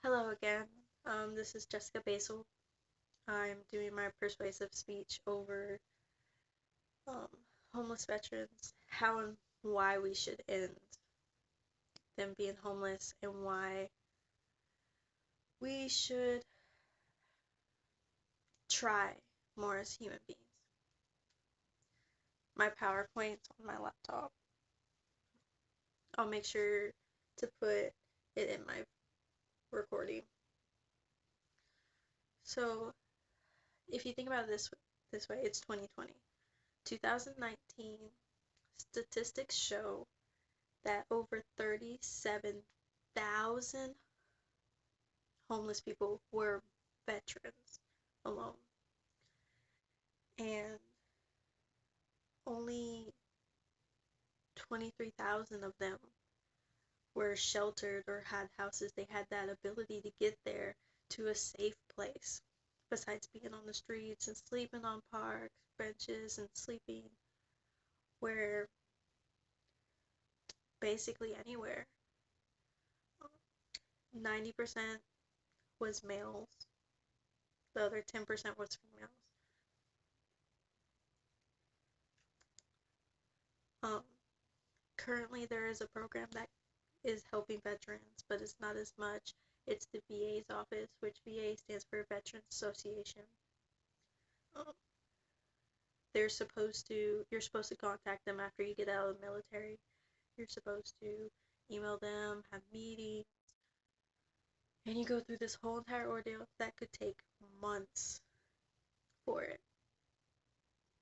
Hello again. This is Jessica Basil. I'm doing my persuasive speech over um, homeless veterans, how and why we should end them being homeless, and why we should try more as human beings. My PowerPoint's on my laptop. I'll make sure to put it in my recording. So, if you think about it this way, it's 2020. 2019 statistics show that over 37,000 homeless people were veterans alone, and only 23,000 of them were sheltered or had houses. They had that ability to get there to a safe place, besides being on the streets and sleeping on parks, benches, and sleeping where basically anywhere. 90% was males, the other 10% was females. Um, Currently, there is a program that is helping veterans, but it's not as much. It's the VA's office, which VA stands for Veterans Association. Um, you're supposed to contact them after you get out of the military. You're supposed to email them, have meetings, and you go through this whole entire ordeal that could take months for it.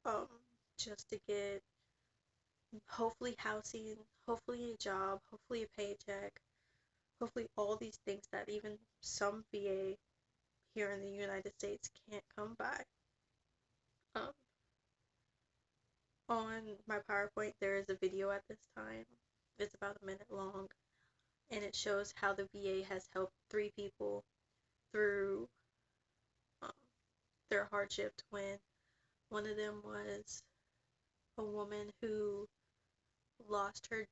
Um, just to get hopefully housing, hopefully a job, hopefully a paycheck, hopefully all these things that even some VA here in the United States can't come by. Um, on my PowerPoint, there is a video at this time. It's about a minute long, and it shows how the VA has helped three people through um, their hardship when one of them was a woman who lost her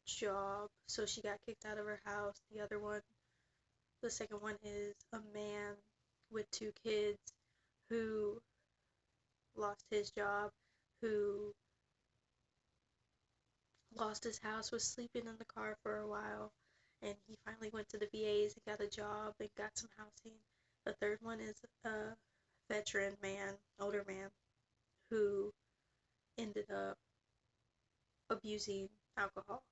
job, so she got kicked out of her house. The second one is a man with two kids who lost his job, who lost his house, was sleeping in the car for a while, and he finally went to the VAs and got a job and got some housing. The third one is a veteran man, older man, who ended up abusing alcohol.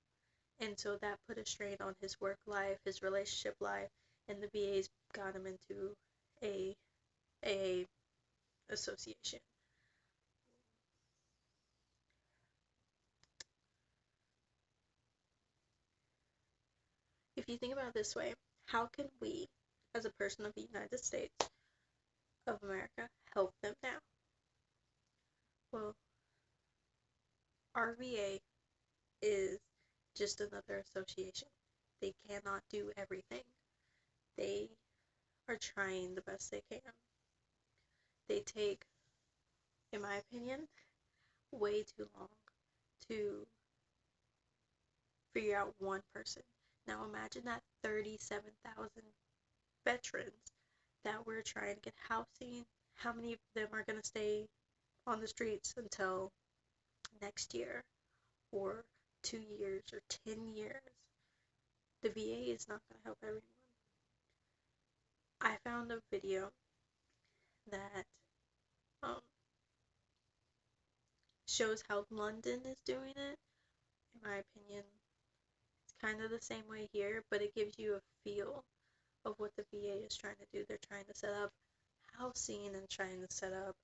And so that put a strain on his work life, his relationship life, and the VAs got him into a association. If you think about it this way, how can we, as a person of the United States of America, help them now? Well, RVA is just another association. They cannot do everything. They are trying the best they can. They take, in my opinion, way too long to figure out one person. Now imagine that 37,000 veterans that we're trying to get housing. How many of them are going to stay on the streets until next year, or 2 years, or 10 years? The VA is not going to help everyone. I found a video that um, shows how London is doing it. In my opinion, it's kind of the same way here, but it gives you a feel of what the VA is trying to do. They're trying to set up housing and trying to set up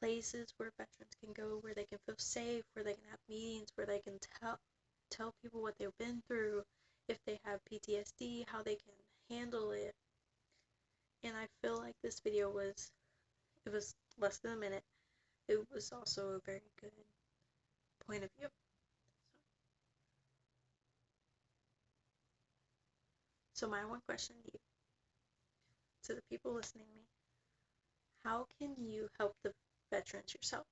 places where veterans can go, where they can feel safe, where they can have meetings, where they can tell people what they've been through, if they have PTSD, how they can handle it. And I feel like this video it was less than a minute. It was also a very good point of view. So my one question to you, to the people listening to me, how can you help the veterans yourself?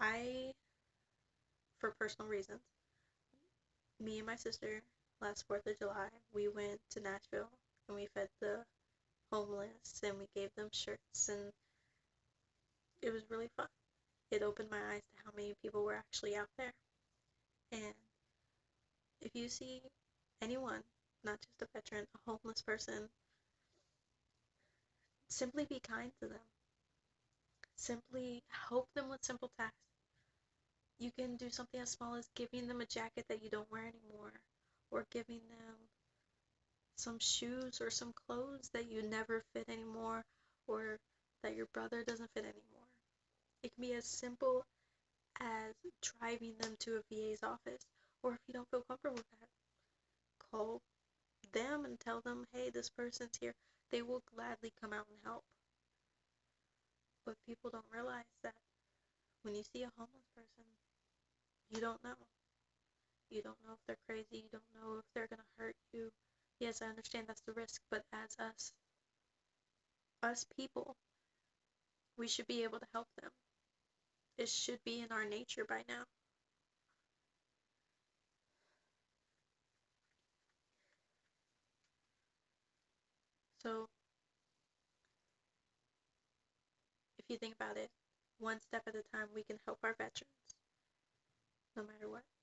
I, for personal reasons, me and my sister last 4th of July, we went to Nashville and we fed the homeless and we gave them shirts, and it was really fun. It opened my eyes to how many people were actually out there. And if you see anyone, not just a veteran, a homeless person, simply be kind to them. Simply help them with simple tasks. You can do something as small as giving them a jacket that you don't wear anymore, or giving them some shoes or some clothes that you never fit anymore, or that your brother doesn't fit anymore. It can be as simple as driving them to a VA's office, or if you don't feel comfortable with that, call them and tell them, hey, this person's here. They will gladly come out and help. But people don't realize that when you see a homeless person, you don't know. You don't know if they're crazy. You don't know if they're going to hurt you. Yes, I understand that's the risk, but as us people, we should be able to help them. It should be in our nature by now. So, if you think about it, one step at a time, we can help our veterans, no matter what.